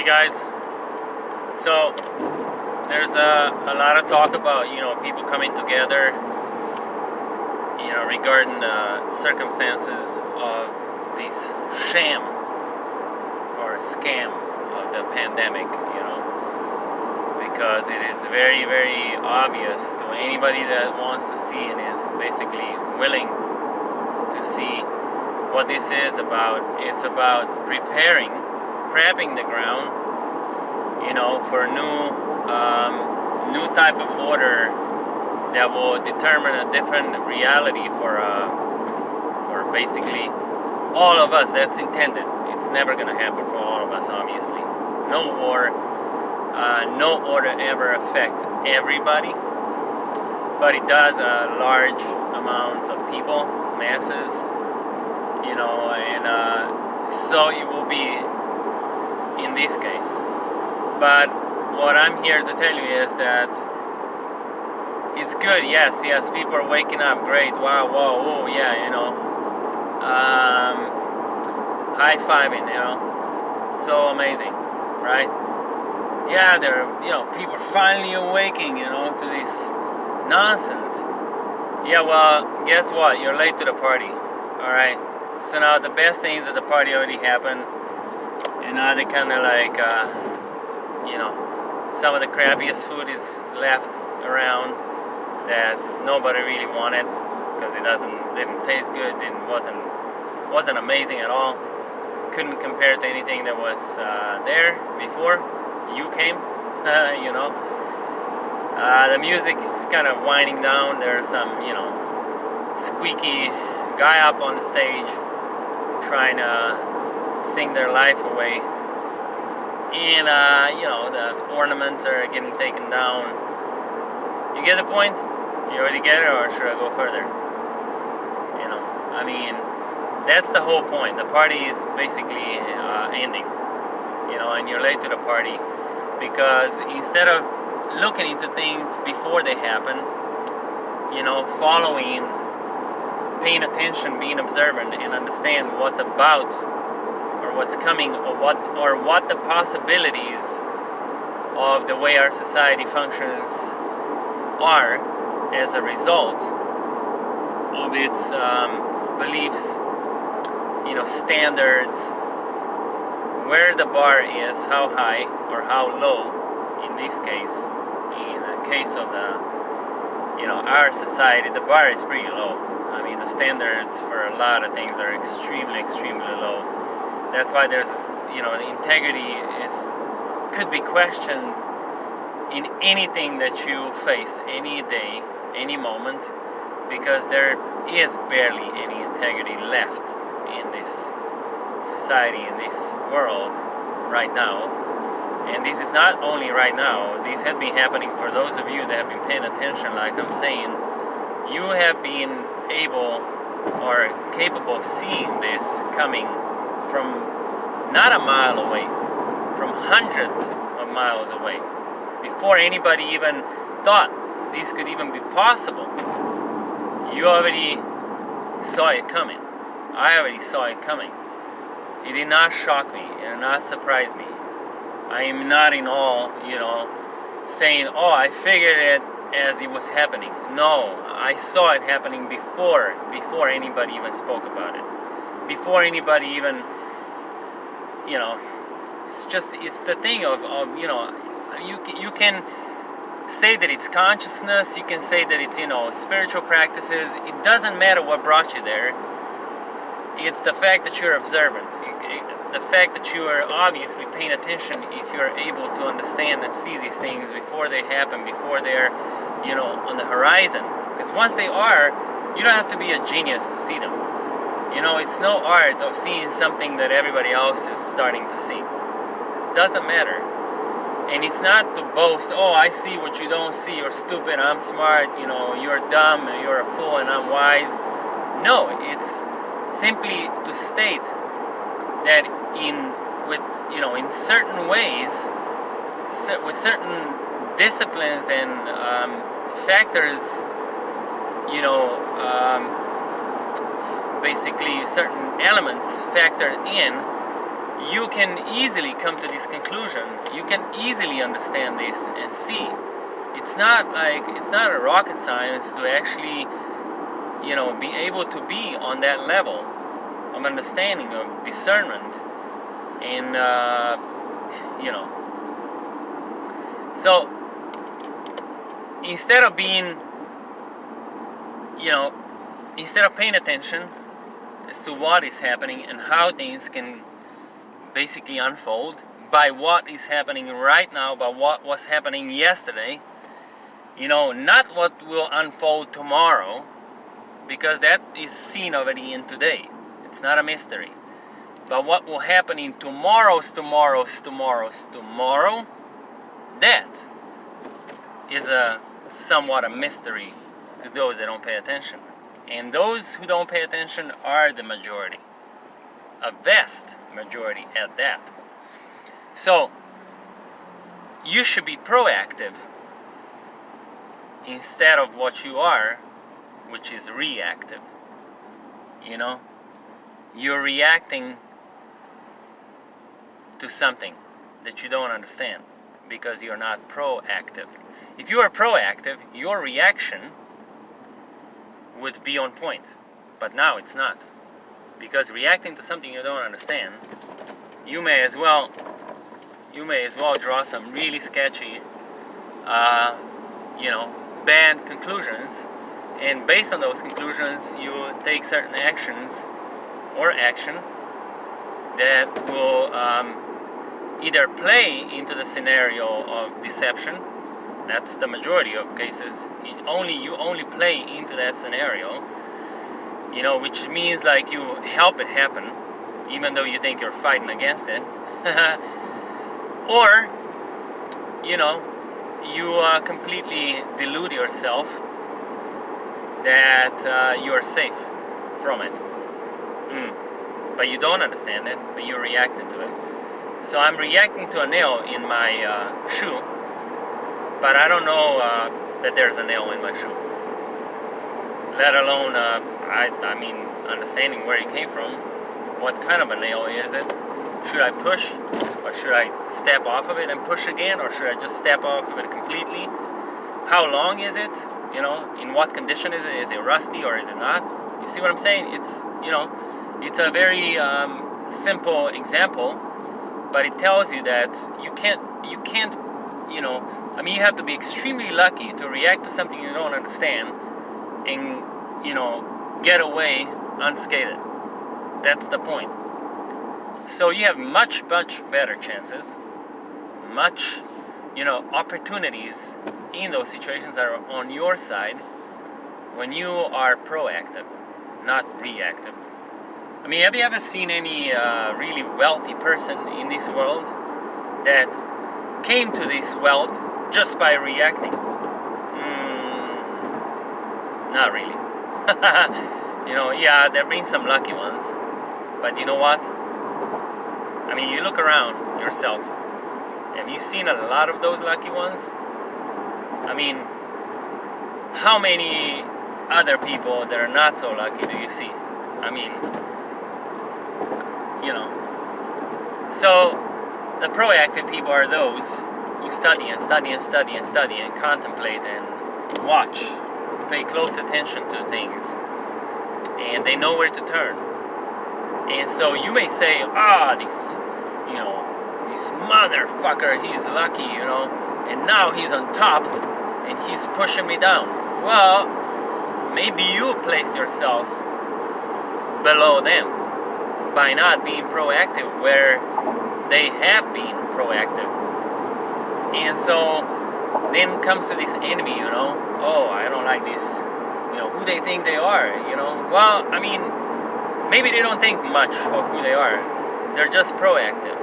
Hey guys, so there's a lot of talk about people coming together regarding the circumstances of this sham or scam of the pandemic, because it is very, very obvious to anybody that wants to see and is basically willing to see what this is about. It's about prepping the ground, for a new type of order that will determine a different reality for basically all of us. That's intended. It's never going to happen for all of us, obviously. No war, no order ever affects everybody, but it does large amounts of people, masses, and so it will be in this case. But what I'm here to tell you is that it's good. Yes, people are waking up. Great. Wow, whoa, whoa, yeah, high-fiving, so amazing, right? Yeah, there are, people finally awaking, to this nonsense. Yeah, well, guess what? You're late to the party, all right? So now the best things at the party already happened, and now they kind of like, some of the crappiest food is left around that nobody really wanted because it didn't taste good, wasn't amazing at all. Couldn't compare to anything that was there before you came. The music's kind of winding down. There's some squeaky guy up on the stage trying to sing their life away, and the ornaments are getting taken down. You get the point? You already get it, or should I go further? That's the whole point. The party is basically ending, and you're late to the party because instead of looking into things before they happen, following, paying attention, being observant, and understand what's about or what's coming or what the possibilities of the way our society functions are as a result of its beliefs, standards, where the bar is, how high or how low. In this case, in the case of our society, the bar is pretty low. The standards for a lot of things are extremely, extremely low. That's why there's, the integrity could be questioned in anything that you face, any day, any moment, because there is barely any integrity left in this society, in this world right now. And this is not only right now. This had been happening for those of you that have been paying attention. Like I'm saying, you have been able or capable of seeing this coming from not a mile away, from hundreds of miles away, before anybody even thought this could even be possible. You already saw it coming. I already saw it coming. It did not shock me. It did not surprise me. I am not in all, saying, oh, I figured it as it was happening. No, I saw it happening before anybody even spoke about it. Before anybody even, it's the thing of you can say that it's consciousness, you can say that it's, spiritual practices. It doesn't matter what brought you there. It's the fact that you're observant. The fact that you are obviously paying attention, if you're able to understand and see these things before they happen, before they're, on the horizon. Because once they are, you don't have to be a genius to see them. It's no art of seeing something that everybody else is starting to see. Doesn't matter. And it's not to boast, oh, I see what you don't see, you're stupid, I'm smart, you're dumb, you're a fool, and I'm wise. No, it's simply to state that in certain ways, with certain disciplines and factors, basically certain elements factored in, you can easily come to this conclusion. You can easily understand this and see. It's not a rocket science to actually, be able to be on that level of understanding, of discernment, and So instead of being, instead of paying attention as to what is happening and how things can basically unfold by what is happening right now, by what was happening yesterday, not what will unfold tomorrow, because that is seen already in today. It's not a mystery. But what will happen in tomorrow, that is somewhat a mystery to those that don't pay attention. And those who don't pay attention are the majority. A vast majority at that. So, you should be proactive instead of what you are, which is reactive. You're reacting to something that you don't understand because you're not proactive. If you are proactive, your reaction would be on point. But now it's not. Because reacting to something you don't understand, you may as well draw some really sketchy, bad conclusions, and based on those conclusions, you take certain actions or action that will either play into the scenario of deception. That's the majority of cases. You only play into that scenario, which means like you help it happen, even though you think you're fighting against it. Or, you completely delude yourself that you're safe from it. But you don't understand it, but you're reacting to it. So I'm reacting to a nail in my shoe, but I don't know that there's a nail in my shoe. Let alone, understanding where it came from. What kind of a nail is it? Should I push, or should I step off of it and push again, or should I just step off of it completely? How long is it? In what condition is it? Is it rusty or is it not? You see what I'm saying? It's a very simple example, but it tells you that you can't. You have to be extremely lucky to react to something you don't understand and get away unscathed. That's the point. So you have much, much better chances, opportunities in those situations are on your side when you are proactive, not reactive. Have you ever seen any really wealthy person in this world that came to this wealth just by reacting? Not really. There have been some lucky ones, but you know what? You look around yourself. Have you seen a lot of those lucky ones? How many other people that are not so lucky do you see? So the proactive people are those who study and study and study and study and contemplate and watch, pay close attention to things, and they know where to turn. And so you may say, this motherfucker, he's lucky, and now he's on top and he's pushing me down. Well, maybe you placed yourself below them by not being proactive where they have been proactive. And so then comes to this envy, I don't like this, who they think they are, Well, maybe they don't think much of who they are. They're just proactive.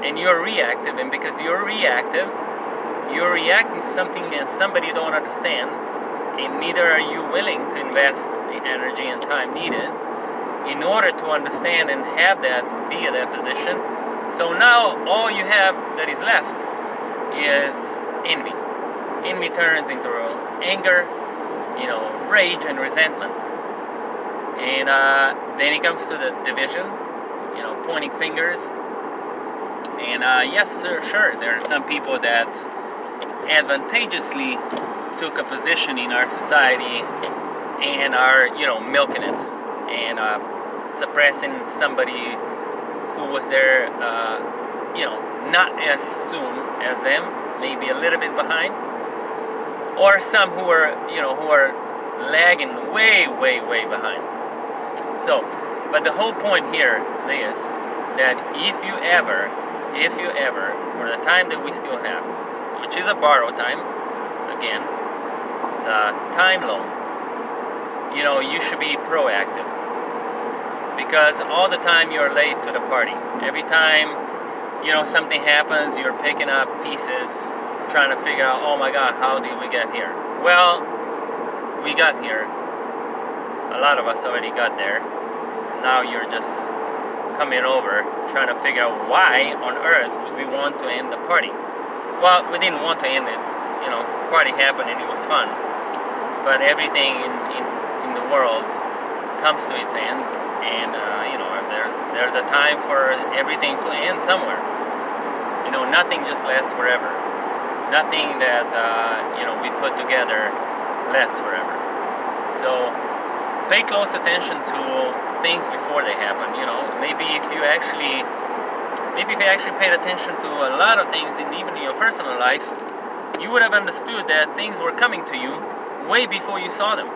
And you're reactive, and because you're reactive, you're reacting to something that somebody don't understand, and neither are you willing to invest the energy and time needed in order to understand and have that be at that position. So now all you have that is left is envy. Envy turns into anger, rage and resentment. And then it comes to the division, pointing fingers, And yes, sure, there are some people that advantageously took a position in our society and are, milking it and suppressing somebody who was there, not as soon as them, maybe a little bit behind, or some who are lagging way behind. So, but the whole point here is that if you ever, for the time that we still have, which is a borrowed time, again, it's a time loan, you should be proactive. Because all the time you're late to the party. Every time, something happens, you're picking up pieces, trying to figure out, oh my God, how did we get here? Well, we got here. A lot of us already got there. Now you're just coming over, trying to figure out why on earth would we want to end the party. Well, we didn't want to end it. Party happened and it was fun. But everything in the world comes to its end, and there's a time for everything to end somewhere. Nothing just lasts forever. Nothing that we put together lasts forever. So pay close attention to things before they happen. Maybe if you actually paid attention to a lot of things, and even in your personal life, you would have understood that things were coming to you way before you saw them.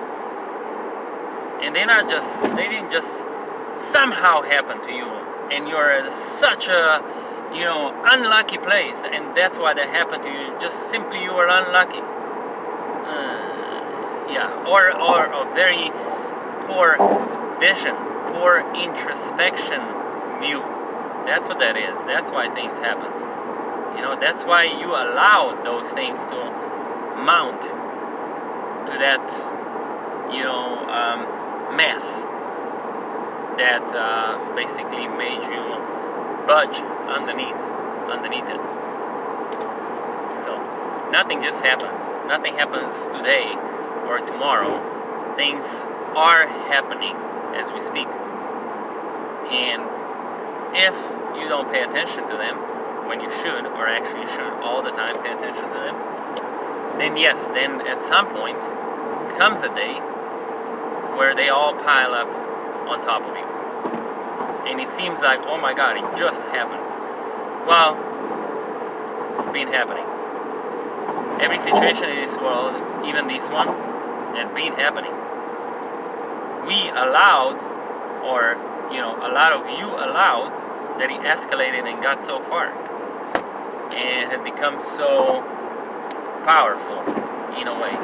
And they didn't just somehow happen to you, and you're at such a unlucky place, and that's why that happened to you. Just simply you were unlucky. Or a very poor vision, poor introspection view. That's what that is. That's why things happened. That's why you allowed those things to mount to that, mess that basically made you budge underneath it. So nothing just happens. Nothing happens today or tomorrow. Things are happening as we speak. And if you don't pay attention to them when you should, or actually should all the time pay attention to them, then at some point comes a day where they all pile up on top of you. And it seems like, oh my God, it just happened. Well, it's been happening. Every situation in this world, even this one, had been happening. We allowed, or a lot of you allowed, that it escalated and got so far, and had become so powerful in a way.